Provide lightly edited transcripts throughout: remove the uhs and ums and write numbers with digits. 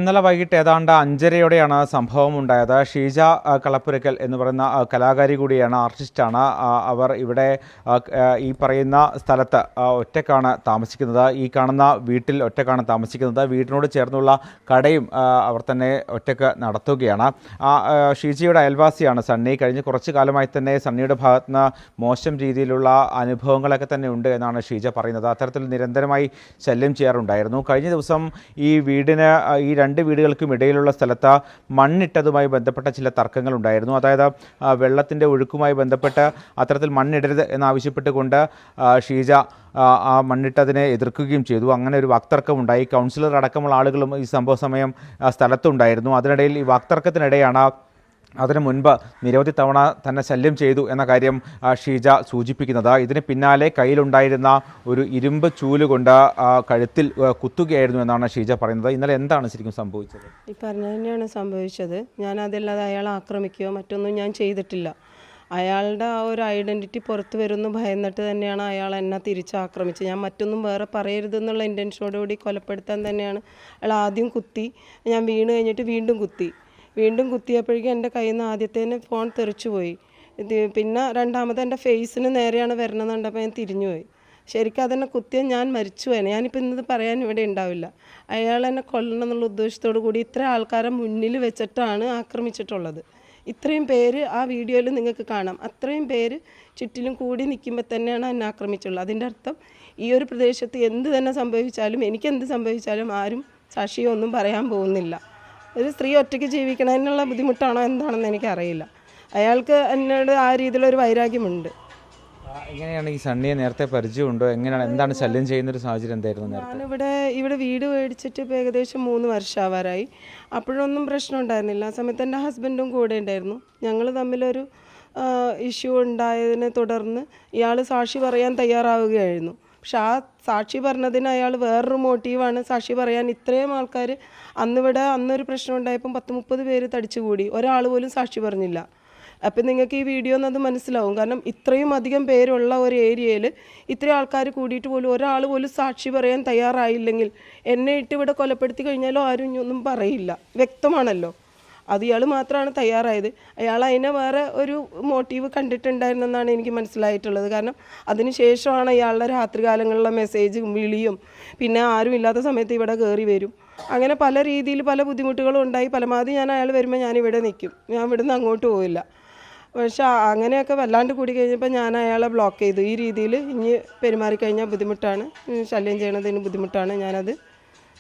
ഇന്നലെ വൈകിട്ട് ഏതാണ്ട് 5:30യോടെയാണ് സംഭവം ഉണ്ടായത്. ഷീജ കളപ്പുരയ്ക്കൽ എന്ന് പറയുന്ന കലാകാരി കൂടിയാണ്, ആർട്ടിസ്റ്റാണ്. അവർ ഇവിടെ ഈ പറയുന്ന സ്ഥലത്ത് ഒറ്റക്കാണ് താമസിക്കുന്നത്. ഈ കാണുന്ന വീട്ടിൽ ഒറ്റക്കാണ് താമസിക്കുന്നത്. വീടിനോട് ചേർന്നുള്ള കടയും അവർ തന്നെ ഒറ്റക്ക് നടത്തുകയാണ്. ഷീജയുടെ അയൽവാസിയാണ് സണ്ണി. കഴിഞ്ഞ കുറച്ച് കാലമായി തന്നെ സണ്ണിയുടെ ഭാഗത്ത് നിന്ന് മോശം രീതിയിലുള്ള അനുഭവങ്ങളൊക്കെ തന്നെ ഉണ്ട് എന്നാണ് ഷീജ പറയുന്നത്. അത്തരത്തിൽ നിരന്തരമായി ശല്യം ചെയ്യാറുണ്ടായിരുന്നു. കഴിഞ്ഞ ദിവസം ഈ വീടിന് ഈ രണ്ട് വീടുകൾക്കും ഇടയിലുള്ള സ്ഥലത്ത് മണ്ണിട്ടതുമായി ബന്ധപ്പെട്ട ചില തർക്കങ്ങളുണ്ടായിരുന്നു. അതായത് വെള്ളത്തിൻ്റെ ഒഴുക്കുമായി ബന്ധപ്പെട്ട് അത്തരത്തിൽ മണ്ണിടരുത് എന്നാവശ്യപ്പെട്ടുകൊണ്ട് ഷീജ ആ മണ്ണിട്ടതിനെ എതിർക്കുകയും ചെയ്തു. അങ്ങനെ ഒരു വാക്തർക്കമുണ്ടായി. കൗൺസിലർ അടക്കമുള്ള ആളുകളും ഈ സംഭവ സമയം സ്ഥലത്തുണ്ടായിരുന്നു. അതിനിടയിൽ ഈ വാക്തർക്കത്തിനിടെയാണ് അതിനു മുൻപ് നിരവധി തവണ തന്നെ ശല്യം ചെയ്തു എന്ന കാര്യം ഷീജ സൂചിപ്പിക്കുന്നത്. ഇതിന് പിന്നാലെ കയ്യിലുണ്ടായിരുന്ന ഒരു ഇരുമ്പ് ചൂലുകൊണ്ട് കഴുത്തിൽ കുത്തുകയായിരുന്നു എന്നാണ് ഷീജ പറയുന്നത്. ഇന്നലെ എന്താണ് ശരിക്കും സംഭവിച്ചത്? ഈ പറഞ്ഞ തന്നെയാണ് സംഭവിച്ചത്. ഞാൻ അതല്ലാതെ അയാളെ ആക്രമിക്കുകയോ മറ്റൊന്നും ഞാൻ ചെയ്തിട്ടില്ല. അയാളുടെ ആ ഒരു ഐഡൻറ്റിറ്റി പുറത്ത് വരുന്നു ഭയന്നിട്ട് തന്നെയാണ് അയാൾ എന്നെ തിരിച്ചാക്രമിച്ചത്. ഞാൻ മറ്റൊന്നും വേറെ പറയരുതെന്നുള്ള ഇൻറ്റൻഷനോടുകൂടി കൊലപ്പെടുത്താൻ തന്നെയാണ് അയാൾ ആദ്യം കുത്തി. ഞാൻ വീണ് കഴിഞ്ഞിട്ട് വീണ്ടും കുത്തിയപ്പോഴേക്കും എൻ്റെ കയ്യിൽ നിന്ന് ആദ്യത്തേന് ഫോൺ തെറിച്ചു പോയി. പിന്നെ രണ്ടാമത് എൻ്റെ ഫേസിന് നേരെയാണ് വരണമെന്ന് കണ്ടപ്പോൾ ഞാൻ തിരിഞ്ഞുപോയി. ശരിക്കും അതെന്നെ കുത്തിയാൽ ഞാൻ മരിച്ചു പോയേനെ. ഞാനിപ്പോൾ ഇന്നത് പറയാൻ ഇവിടെ ഉണ്ടാവില്ല. അയാൾ എന്നെ കൊല്ലണം എന്നുള്ള ഉദ്ദേശത്തോടു കൂടി ഇത്ര ആൾക്കാരെ മുന്നിൽ വെച്ചിട്ടാണ് ആക്രമിച്ചിട്ടുള്ളത്. ഇത്രയും പേര് ആ വീഡിയോയിൽ നിങ്ങൾക്ക് കാണാം. അത്രയും പേര് ചുറ്റിലും കൂടി നിൽക്കുമ്പോൾ തന്നെയാണ് എന്നെ ആക്രമിച്ചുള്ളത്. അതിൻ്റെ അർത്ഥം ഈ ഒരു പ്രദേശത്ത് എന്ത് തന്നെ സംഭവിച്ചാലും, എനിക്കെന്ത് സംഭവിച്ചാലും ആരും സാക്ഷിയോ ഒന്നും പറയാൻ പോകുന്നില്ല. ഒരു സ്ത്രീ ഒറ്റയ്ക്ക് ജീവിക്കണതിനുള്ള ബുദ്ധിമുട്ടാണോ എന്താണെന്ന് എനിക്കറിയില്ല. അയാൾക്ക് എന്നോട് ആ രീതിയിലൊരു വൈരാഗ്യമുണ്ട്. എങ്ങനെയാണ് ഈ സണ്ണിയെ നേരത്തെ പരിചയമുണ്ടോ? എങ്ങനെയാണ്, എന്താണ് ശല്യം ചെയ്യുന്നൊരു സാഹചര്യം എന്തായിരുന്നു? ഞാനിവിടെ വീട് മേടിച്ചിട്ട് ഇപ്പോൾ ഏകദേശം 3 വർഷമാവാറായി. അപ്പോഴൊന്നും പ്രശ്നം ഉണ്ടായിരുന്നില്ല. ആ സമയത്ത് എൻ്റെ ഹസ്ബൻഡും കൂടെ ഉണ്ടായിരുന്നു. ഞങ്ങൾ തമ്മിലൊരു ഇഷ്യൂ ഉണ്ടായതിനെ തുടർന്ന് ഇയാൾ സാക്ഷി പറയാൻ തയ്യാറാവുകയായിരുന്നു. പക്ഷെ ആ സാക്ഷി പറഞ്ഞതിന് അയാൾ വേറൊരു മോട്ടീവാണ് സാക്ഷി പറയാൻ. ഇത്രയും ആൾക്കാർ അന്നൊരു പ്രശ്നം ഉണ്ടായപ്പം 10-30 പേര് തടിച്ചുകൂടി. ഒരാൾ പോലും സാക്ഷി പറഞ്ഞില്ല. അപ്പം നിങ്ങൾക്ക് ഈ വീഡിയോ എന്നത് മനസ്സിലാവും. കാരണം ഇത്രയും അധികം പേരുള്ള ഒരു ഏരിയയിൽ ഇത്രയും ആൾക്കാർ കൂടിയിട്ട് പോലും ഒരാൾ പോലും സാക്ഷി പറയാൻ തയ്യാറായില്ലെങ്കിൽ എന്നെ ഇട്ട് ഇവിടെ കൊലപ്പെടുത്തി കഴിഞ്ഞാലും ആരും ഒന്നും പറയില്ല. വ്യക്തമാണല്ലോ. അത് ഇയാൾ മാത്രമാണ് തയ്യാറായത്. അയാൾ അതിനെ വേറെ ഒരു മോട്ടീവ് കണ്ടിട്ടുണ്ടായിരുന്നെന്നാണ് എനിക്ക് മനസ്സിലായിട്ടുള്ളത്. കാരണം അതിന് ശേഷമാണ് അയാളുടെ രാത്രികാലങ്ങളിലെ മെസ്സേജും വിളിയും, പിന്നെ ആരും ഇല്ലാത്ത സമയത്ത് ഇവിടെ കയറി വരും. അങ്ങനെ പല രീതിയിൽ പല ബുദ്ധിമുട്ടുകളും ഉണ്ടായി. പരമാവധി ഞാൻ അയാൾ വരുമ്പോൾ ഞാനിവിടെ നിൽക്കും. ഞാൻ ഇവിടുന്ന് അങ്ങോട്ട് പോവില്ല. പക്ഷെ അങ്ങനെയൊക്കെ വല്ലാണ്ട് കൂടി കഴിഞ്ഞപ്പോൾ ഞാൻ അയാളെ ബ്ലോക്ക് ചെയ്തു. ഈ രീതിയിൽ ഇനി പെരുമാറിക്കഴിഞ്ഞാൽ ബുദ്ധിമുട്ടാണ്, ശല്യം ചെയ്യണതിന് ബുദ്ധിമുട്ടാണ്, ഞാനത്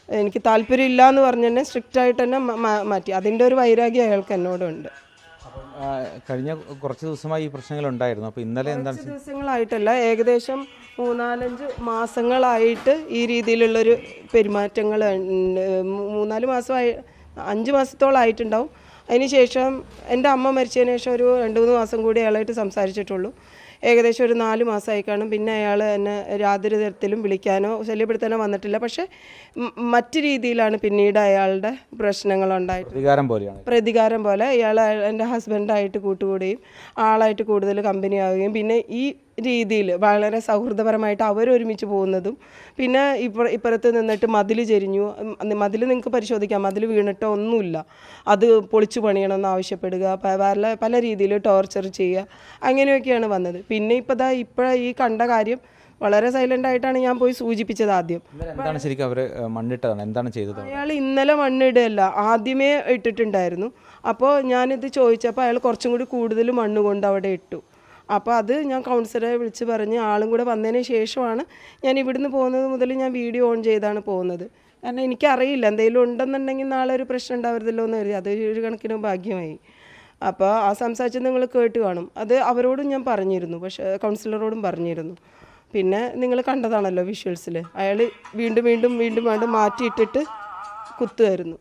എനിക്ക് താല്പര്യമില്ല എന്ന് പറഞ്ഞ് തന്നെ സ്ട്രിക്റ്റായിട്ട് തന്നെ മാറ്റി. അതിൻ്റെ ഒരു വൈരാഗ്യം അയാൾക്ക് എന്നോടുണ്ട്. കഴിഞ്ഞ കുറച്ച് ദിവസമായി ഈ പ്രശ്നങ്ങളുണ്ടായിരുന്നു. അപ്പോൾ ഇന്നലെ എന്താണ്? ദിവസങ്ങളായിട്ടല്ല, ഏകദേശം 3-4 മാസങ്ങളായിട്ട് ഈ രീതിയിലുള്ളൊരു പെരുമാറ്റങ്ങൾ 3-4 മാസമായി, 5 മാസത്തോളമായിട്ടുണ്ടാവും. അതിന് ശേഷം എൻ്റെ അമ്മ മരിച്ചതിന് ശേഷം ഒരു 2-3 മാസം കൂടി അയാളായിട്ട് സംസാരിച്ചിട്ടുള്ളൂ. ഏകദേശം ഒരു 4 മാസമായി കാണും. പിന്നെ അയാൾ എന്നെ യാതൊരു തരത്തിലും വിളിക്കാനോ ശല്യപ്പെടുത്താനോ വന്നിട്ടില്ല. പക്ഷേ മറ്റു രീതിയിലാണ് പിന്നീട് അയാളുടെ പ്രശ്നങ്ങളുണ്ടായിട്ട് പ്രതികാരം പോലെ ഇയാൾ എൻ്റെ ഹസ്ബൻഡായിട്ട് കൂട്ടുകൂടുകയും ആളായിട്ട് കൂടുതൽ കമ്പനി ആവുകയും പിന്നെ ഈ രീതിയിൽ വളരെ സൗഹൃദപരമായിട്ട് അവരൊരുമിച്ച് പോകുന്നതും, പിന്നെ ഇപ്പുറത്ത് നിന്നിട്ട് മതിൽ ചെരിഞ്ഞു, മതിൽ നിങ്ങൾക്ക് പരിശോധിക്കാം, മതിൽ വീണിട്ടോ ഒന്നുമില്ല, അത് പൊളിച്ചു പണിയണമെന്ന് ആവശ്യപ്പെടുക, പല രീതിയിൽ ടോർച്ചർ ചെയ്യുക, അങ്ങനെയൊക്കെയാണ് വന്നത്. പിന്നെ ഇപ്പോൾ ഈ കണ്ട കാര്യം വളരെ സൈലൻ്റ് ആയിട്ടാണ് ഞാൻ പോയി സൂചിപ്പിച്ചത്. ആദ്യം എന്താണ് ശരിക്കും അവർ മണ്ണിട്ടതാണ്, എന്താണ് ചെയ്തത്? അയാൾ ഇന്നലെ മണ്ണിടുകയല്ല, ആദ്യമേ ഇട്ടിട്ടുണ്ടായിരുന്നു. അപ്പോൾ ഞാനിത് ചോദിച്ചപ്പോൾ അയാൾ കുറച്ചും കൂടി കൂടുതൽ മണ്ണ് കൊണ്ട് അവിടെ ഇട്ടു. അപ്പോൾ അത് ഞാൻ കൗൺസിലറെ വിളിച്ച് പറഞ്ഞ് ആളും കൂടെ വന്നതിന് ശേഷമാണ് ഞാൻ ഇവിടുന്ന് പോകുന്നത് മുതൽ ഞാൻ വീഡിയോ ഓൺ ചെയ്താണ് പോകുന്നത്. കാരണം എനിക്കറിയില്ല, എന്തെങ്കിലും ഉണ്ടെന്നുണ്ടെങ്കിൽ നാളെ ഒരു പ്രശ്നം ഉണ്ടാവരുതല്ലോ എന്ന് കരുതി. അത് ഒരു കണക്കിന് ഭാഗ്യമായി. അപ്പോൾ ആ സംസാരിച്ച് നിങ്ങൾ കേട്ട് കാണും. അത് അവരോടും ഞാൻ പറഞ്ഞിരുന്നു, പക്ഷേ കൗൺസിലറോടും പറഞ്ഞിരുന്നു. പിന്നെ നിങ്ങൾ കണ്ടതാണല്ലോ വിഷ്വൽസിൽ, അയാൾ വീണ്ടും മാറ്റിയിട്ടിട്ട് കുത്തുമായിരുന്നു,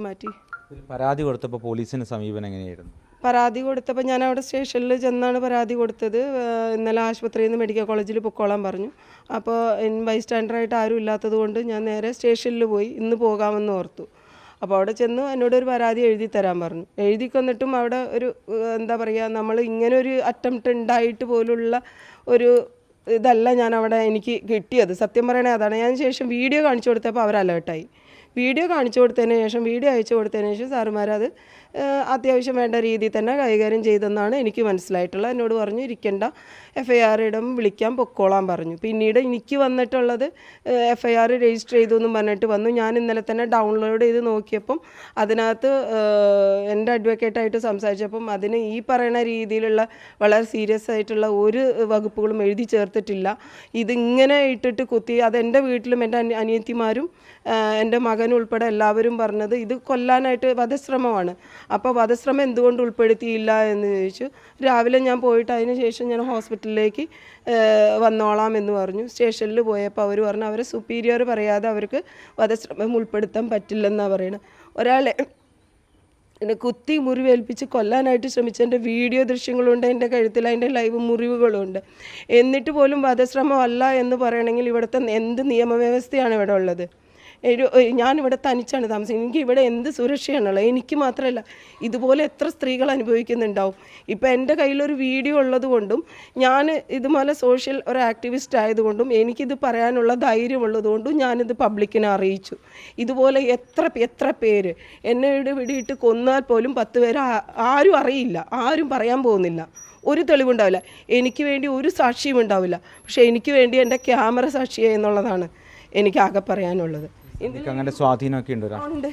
മാറ്റി. പരാതി കൊടുത്തപ്പോൾ പോലീസിന് സമീപനം എങ്ങനെയായിരുന്നു? പരാതി കൊടുത്തപ്പോൾ ഞാൻ അവിടെ സ്റ്റേഷനിൽ ചെന്നാണ് പരാതി കൊടുത്തത്. ഇന്നലെ ആശുപത്രിയിൽ നിന്ന് മെഡിക്കൽ കോളേജിൽ പൊക്കോളാൻ പറഞ്ഞു. അപ്പോൾ ബൈസ്റ്റാൻഡറായിട്ട് ആരും ഇല്ലാത്തത് കൊണ്ട് ഞാൻ നേരെ സ്റ്റേഷനിൽ പോയി ഇന്ന് പോകാമെന്ന് ഓർത്തു. അപ്പോൾ അവിടെ ചെന്ന് എന്നോടൊരു പരാതി എഴുതി തരാൻ പറഞ്ഞു. എഴുതി കൊന്നിട്ടും അവിടെ ഒരു എന്താ പറയുക, നമ്മൾ ഇങ്ങനൊരു അറ്റംപ്റ്റ് ഉണ്ടായിട്ട് പോലുള്ള ഒരു ഇതല്ല ഞാൻ അവിടെ എനിക്ക് കിട്ടിയത്. സത്യം പറയണേ അതാണ്. ഞാൻ ശേഷം വീഡിയോ കാണിച്ചു കൊടുത്തപ്പോൾ അവർ അലേർട്ടായി. വീഡിയോ കാണിച്ചു കൊടുത്തതിന് ശേഷം, വീഡിയോ അയച്ചു കൊടുത്തതിന് ശേഷം സാറുമാരത് അത്യാവശ്യം വേണ്ട രീതിയിൽ തന്നെ കൈകാര്യം ചെയ്തെന്നാണ് എനിക്ക് മനസ്സിലായിട്ടുള്ളത്. എന്നോട് പറഞ്ഞു ഇരിക്കേണ്ട, FIR ഇടം വിളിക്കാൻ പൊക്കോളാൻ പറഞ്ഞു. പിന്നീട് എനിക്ക് വന്നിട്ടുള്ളത് FIR രജിസ്റ്റർ ചെയ്തു എന്നും പറഞ്ഞിട്ട് വന്നു. ഞാൻ ഇന്നലെ തന്നെ ഡൗൺലോഡ് ചെയ്ത് നോക്കിയപ്പം അതിനകത്ത് എൻ്റെ അഡ്വക്കേറ്റായിട്ട് സംസാരിച്ചപ്പം അതിന് ഈ പറയുന്ന രീതിയിലുള്ള വളരെ സീരിയസ് ആയിട്ടുള്ള ഒരു വകുപ്പുകളും എഴുതി ചേർത്തിട്ടില്ല. ഇതിങ്ങനെ ഇട്ടിട്ട് കുത്തി, അതെൻ്റെ വീട്ടിലും എൻ്റെ അനിയത്തിമാരും എൻ്റെ മകൻ ഉൾപ്പെടെ എല്ലാവരും പറഞ്ഞത് ഇത് കൊല്ലാനായിട്ട് വധശ്രമമാണ്. അപ്പോൾ വധശ്രമം എന്തുകൊണ്ട് ഉൾപ്പെടുത്തിയില്ല എന്ന് ചോദിച്ചു. രാവിലെ ഞാൻ പോയിട്ട് അതിന് ശേഷം ഞാൻ ഹോസ്പിറ്റലിലേക്ക് വന്നോളാം എന്ന് പറഞ്ഞു. സ്റ്റേഷനിൽ പോയപ്പോൾ അവർ പറഞ്ഞു അവരെ സുപ്പീരിയർ പറയാതെ അവർക്ക് വധശ്രമം ഉൾപ്പെടുത്താൻ പറ്റില്ലെന്നാണ് പറയുന്നത്. ഒരാളെ എന്നെ കുത്തി മുറിവേൽപ്പിച്ച് കൊല്ലാനായിട്ട് ശ്രമിച്ചതിൻ്റെ വീഡിയോ ദൃശ്യങ്ങളുണ്ട്, എൻ്റെ കഴുത്തിൽ അതിൻ്റെ ലൈവ് മുറിവുകളുണ്ട്. എന്നിട്ട് പോലും വധശ്രമം അല്ല എന്ന് പറയണമെങ്കിൽ ഇവിടുത്തെ എന്ത് നിയമവ്യവസ്ഥയാണ് ഇവിടെ ഉള്ളത്? ഞാനിവിടെ തനിച്ചാണ് താമസിക്കുന്നത്. എനിക്ക് ഇവിടെ എന്ത് സുരക്ഷയാണുള്ളത്? എനിക്ക് മാത്രമല്ല, ഇതുപോലെ എത്ര സ്ത്രീകൾ അനുഭവിക്കുന്നുണ്ടാവും. ഇപ്പോൾ എൻ്റെ കയ്യിലൊരു വീഡിയോ ഉള്ളത് കൊണ്ടും ഞാൻ ഇതുപോലെ സോഷ്യൽ ഒരു ആക്ടിവിസ്റ്റ് ആയതുകൊണ്ടും എനിക്കിത് പറയാനുള്ള ധൈര്യമുള്ളതുകൊണ്ടും ഞാനിത് പബ്ലിക്കിനെ അറിയിച്ചു. ഇതുപോലെ എത്ര പേര് എന്നെ വിടിയിട്ട് കൊന്നാൽ പോലും 10 പേര് ആരും അറിയില്ല, ആരും പറയാൻ പോകുന്നില്ല, ഒരു തെളിവുണ്ടാവില്ല, എനിക്ക് വേണ്ടി ഒരു സാക്ഷിയും ഉണ്ടാവില്ല. പക്ഷേ എനിക്ക് വേണ്ടി എൻ്റെ ക്യാമറ സാക്ഷിയെ എന്നുള്ളതാണ് എനിക്ക് ആകെ പറയാനുള്ളത്. അങ്ങനെ സ്വാധീനമൊക്കെ ഉണ്ട്.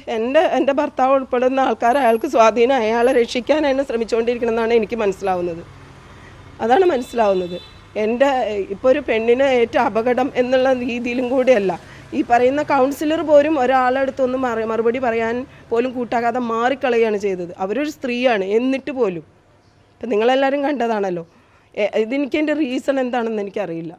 എൻ്റെ ഭർത്താവ് ഉൾപ്പെടുന്ന ആൾക്കാർ അയാൾക്ക് സ്വാധീനം, അയാളെ രക്ഷിക്കാനാണ് ശ്രമിച്ചുകൊണ്ടിരിക്കണമെന്നാണ് എനിക്ക് മനസ്സിലാവുന്നത്. അതാണ് മനസ്സിലാവുന്നത്. എൻ്റെ ഇപ്പോൾ ഒരു പെണ്ണിന് ഏറ്റ അപകടം എന്നുള്ള രീതിയിലും കൂടിയല്ല, ഈ പറയുന്ന കൗൺസിലർ പോലും ഒരാളെടുത്തൊന്നും മറുപടി പറയാൻ പോലും കൂട്ടാകാതെ മാറിക്കളയാണ് ചെയ്തത്. അവരൊരു സ്ത്രീയാണ് എന്നിട്ട് പോലും. ഇപ്പം നിങ്ങളെല്ലാവരും കണ്ടതാണല്ലോ. ഇതെനിക്ക് എൻ്റെ റീസൺ എന്താണെന്ന് എനിക്കറിയില്ല.